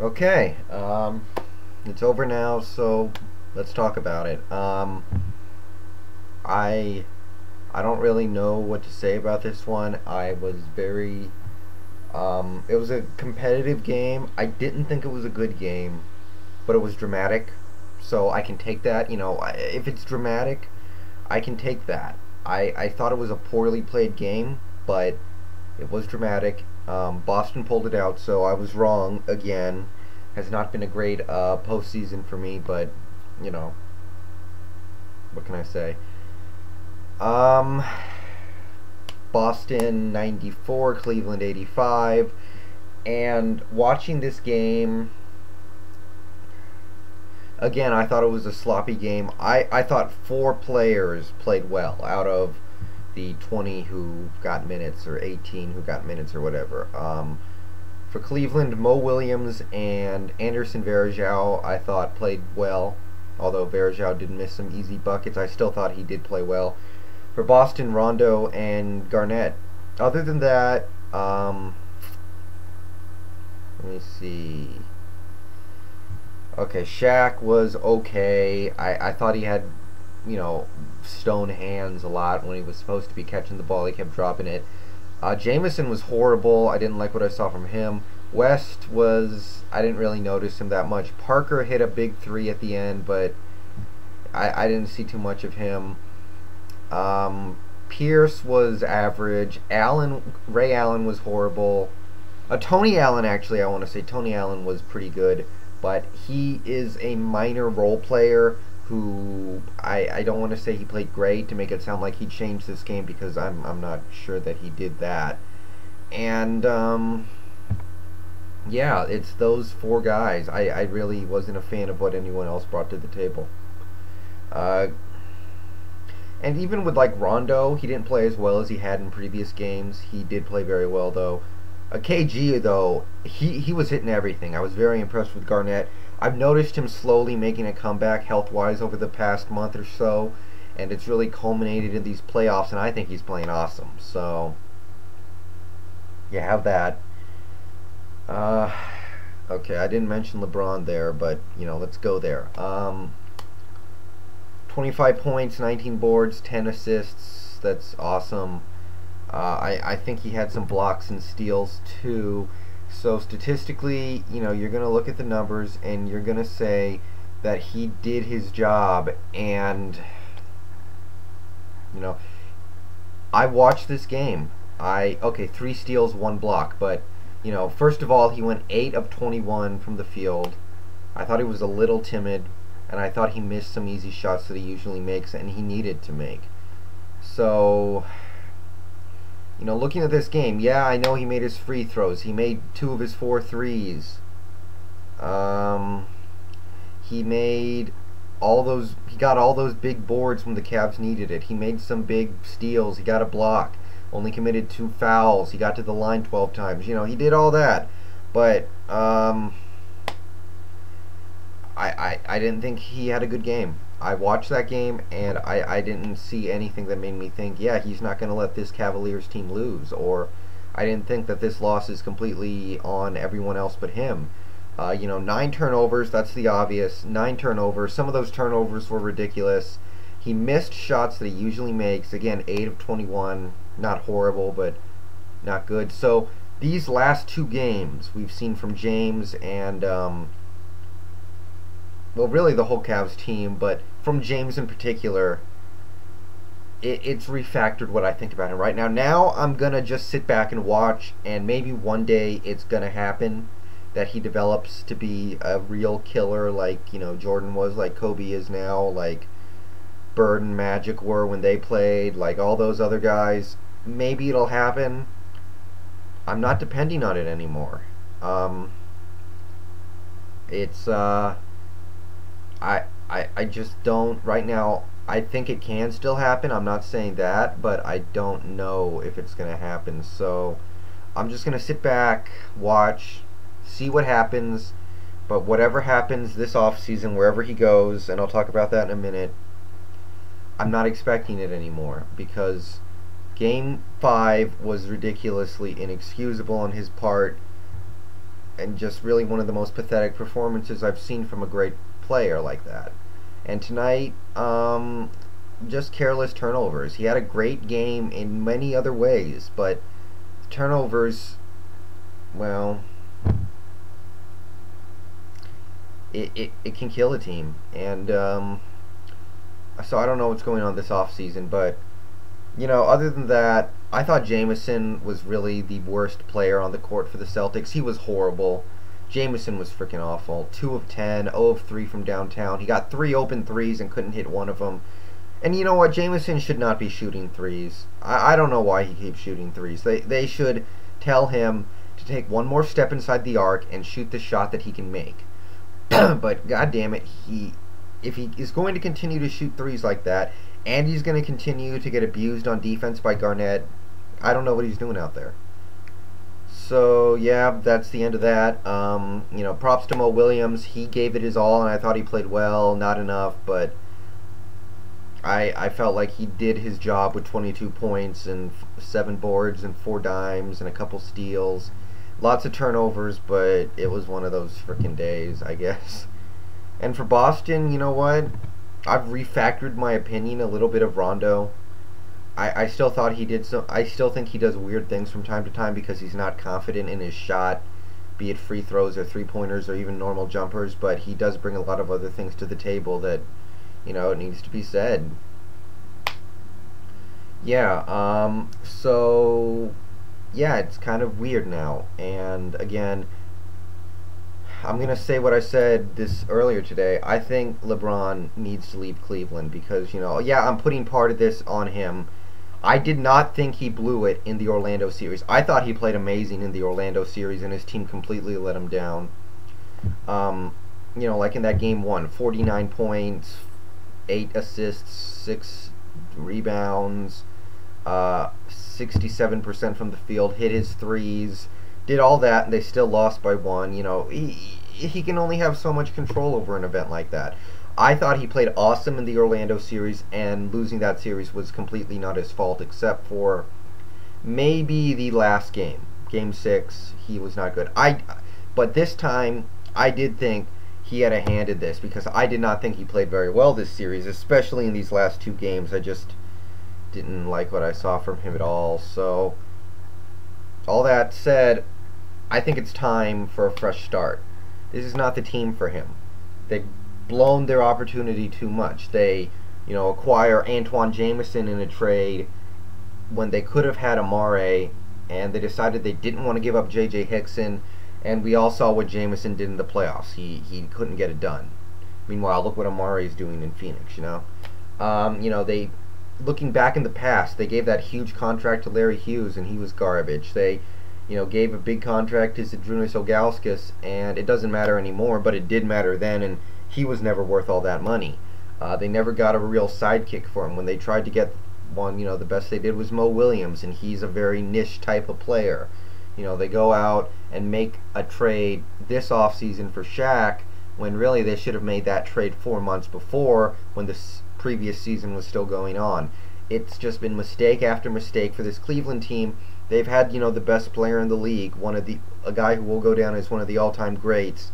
Okay, it's over now, so let's talk about it. I I don't really know what to say about this one. I was very it was a competitive game. I didn't think it was a good game, but it was dramatic, so I can take that. If it's dramatic, I can take that. I thought it was a poorly played game, but it was dramatic. Boston pulled it out, so I was wrong again. Has not been a great postseason for me, but you know what can I say? Um, Boston 94, Cleveland 85, and watching this game again, I thought it was a sloppy game. I thought four players played well out of the 20 who got minutes or 18 who got minutes or whatever. For Cleveland, Mo Williams and Anderson Varejao, I thought played well. Although Varejao did miss some easy buckets, I still thought he did play well. For Boston, Rondo and Garnett. Other than that, let me see. Okay, Shaq was okay. I thought he had, stone hands a lot when he was supposed to be catching the ball. He kept dropping it. Jameson was horrible. I didn't like what I saw from him. West was, I didn't really notice him that much. Parker hit a big three at the end, but I didn't see too much of him. Pierce was average. Ray Allen was horrible. Tony Allen, actually, I want to say Tony Allen was pretty good, but he is a minor role player who I don't want to say he played great to make it sound like he changed this game, because I'm not sure that he did that. And yeah, it's those four guys. I really wasn't a fan of what anyone else brought to the table. Uh, and even with like Rondo, he didn't play as well as he had in previous games. He did play very well though. KG though, he was hitting everything. I was very impressed with Garnett. I've noticed him slowly making a comeback health-wise over the past month or so, and it's really culminated in these playoffs, and I think he's playing awesome. So you have that. Uh, okay, I didn't mention LeBron there, but let's go there. 25 points, 19 boards, 10 assists. That's awesome. I think he had some blocks and steals too. So statistically, you're going to look at the numbers and you're going to say that he did his job. And, I watched this game. Okay, 3 steals, 1 block. But, first of all, he went 8 of 21 from the field. I thought he was a little timid, and I thought he missed some easy shots that he usually makes and he needed to make. So, looking at this game, yeah, I know he made his free throws. He made 2 of his 4 threes. He made he got all those big boards when the Cavs needed it. He made some big steals. He got a block. Only committed 2 fouls. He got to the line 12 times. He did all that. But, I didn't think he had a good game. I watched that game, and I didn't see anything that made me think, yeah, he's not going to let this Cavaliers team lose. Or I didn't think that this loss is completely on everyone else but him. 9 turnovers, that's the obvious. 9 turnovers. Some of those turnovers were ridiculous. He missed shots that he usually makes. Again, 8 of 21. Not horrible, but not good. So these last 2 games we've seen from James and, well, really the whole Cavs team, but from James in particular, it's refactored what I think about him right now. Now I'm going to just sit back and watch, and maybe one day it's going to happen that he develops to be a real killer like, Jordan was, like Kobe is now, like Bird and Magic were when they played, like all those other guys. Maybe it'll happen. I'm not depending on it anymore. It's, I just don't right now. I think it can still happen. I'm not saying that, but I don't know if it's going to happen. So I'm just going to sit back, watch, see what happens. But whatever happens this offseason, wherever he goes, and I'll talk about that in a minute, I'm not expecting it anymore, because Game 5 was ridiculously inexcusable on his part. and just really one of the most pathetic performances I've seen from a great player like that. And tonight, just careless turnovers. He had a great game in many other ways, but turnovers, well, it can kill a team. And so I don't know what's going on this offseason, but other than that, I thought Jameson was really the worst player on the court for the Celtics. He was horrible. Jameson was freaking awful. 2 of 10, 0 of 3 from downtown. He got 3 open threes and couldn't hit one of them. And you know what? Jameson should not be shooting threes. I don't know why he keeps shooting threes. They should tell him to take one more step inside the arc and shoot the shot that he can make. But god damn it, if he is going to continue to shoot threes like that, and he's going to continue to get abused on defense by Garnett, I don't know what he's doing out there. So yeah, that's the end of that. Props to Mo Williams. He gave it his all, and I thought he played well. Not enough, but I felt like he did his job with 22 points and 7 boards and 4 dimes and a couple steals. Lots of turnovers, but it was one of those freaking days, I guess. And for Boston, you know what? I've refactored my opinion a little bit of Rondo. I still thought he did so. I still think he does weird things from time to time because he's not confident in his shot, be it free throws or 3-pointers or even normal jumpers. But he does bring a lot of other things to the table that, it needs to be said. Yeah. So yeah, it's kind of weird now. And again, I'm going to say what I said this earlier today. I think LeBron needs to leave Cleveland because, yeah, I'm putting part of this on him. I did not think he blew it in the Orlando series. I thought he played amazing in the Orlando series, and his team completely let him down. Like in that game 1, 49 points, 8 assists, 6 rebounds, 67% from the field, hit his threes, did all that, and they still lost by 1. He can only have so much control over an event like that. I thought he played awesome in the Orlando series, and losing that series was completely not his fault, except for maybe the last game, Game 6. He was not good. But this time, I did think he had a hand in this because I did not think he played very well this series, especially in these last 2 games. I just didn't like what I saw from him at all. So, all that said, I think it's time for a fresh start. This is not the team for him. They've blown their opportunity too much. They, acquire Antoine Jameson in a trade when they could have had Amare, and they decided they didn't want to give up J.J. Hickson, and we all saw what Jameson did in the playoffs. He couldn't get it done. Meanwhile, look what Amare is doing in Phoenix, they, looking back in the past, they gave that huge contract to Larry Hughes, and he was garbage. They gave a big contract to Zydrunas Ilgauskas, and it doesn't matter anymore, but it did matter then, and he was never worth all that money. They never got a real sidekick for him. When they tried to get one, the best they did was Mo Williams, and he's a very niche type of player. They go out and make a trade this offseason for Shaq, when really they should have made that trade 4 months before, when the previous season was still going on. It's just been mistake after mistake for this Cleveland team. They've had, the best player in the league, a guy who will go down as one of the all-time greats,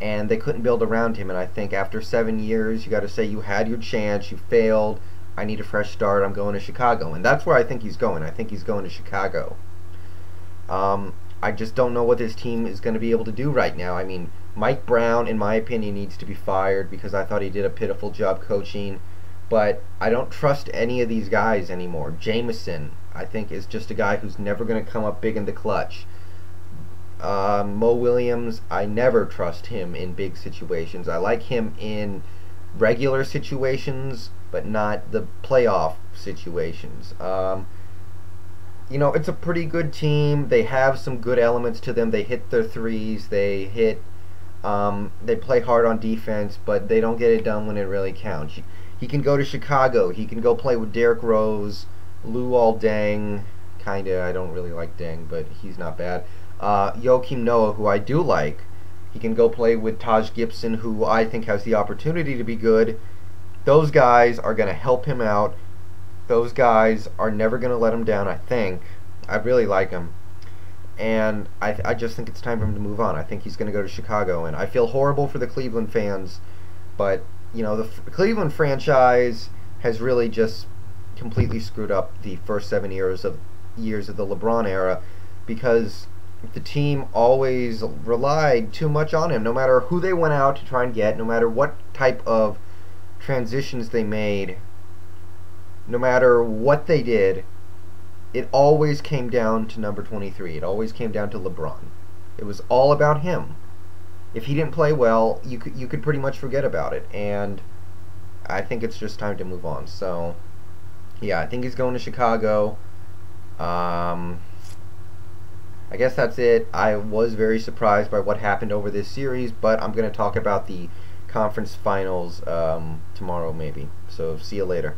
and they couldn't build around him. And I think after 7 years, you got to say you had your chance, you failed. I need a fresh start. I'm going to Chicago, and that's where I think he's going. I think he's going to Chicago. I just don't know what this team is going to be able to do right now. I mean, Mike Brown, in my opinion, needs to be fired because I thought he did a pitiful job coaching. But I don't trust any of these guys anymore. Jameson, I think, is just a guy who's never going to come up big in the clutch. Mo Williams, I never trust him in big situations. I like him in regular situations, but not the playoff situations. It's a pretty good team. They have some good elements to them. They hit their threes. They play hard on defense, but they don't get it done when it really counts. He can go to Chicago. He can go play with Derrick Rose, Luol Deng. Kinda, I don't really like Deng, but he's not bad. Joakim Noah, who I do like. He can go play with Taj Gibson, who I think has the opportunity to be good. Those guys are going to help him out. Those guys are never going to let him down, I think. I really like him. and I just think it's time for him to move on. I think he's going to go to Chicago, and I feel horrible for the Cleveland fans, but the Cleveland franchise has really just completely screwed up the first 7 years of the LeBron era, because the team always relied too much on him. No matter who they went out to try and get, no matter what type of transitions they made, no matter what they did, it always came down to number 23. It always came down to LeBron. It was all about him. If he didn't play well, you could pretty much forget about it. And I think it's just time to move on. So, yeah, I think he's going to Chicago. I guess that's it. I was very surprised by what happened over this series, but I'm going to talk about the conference finals tomorrow maybe. So see you later.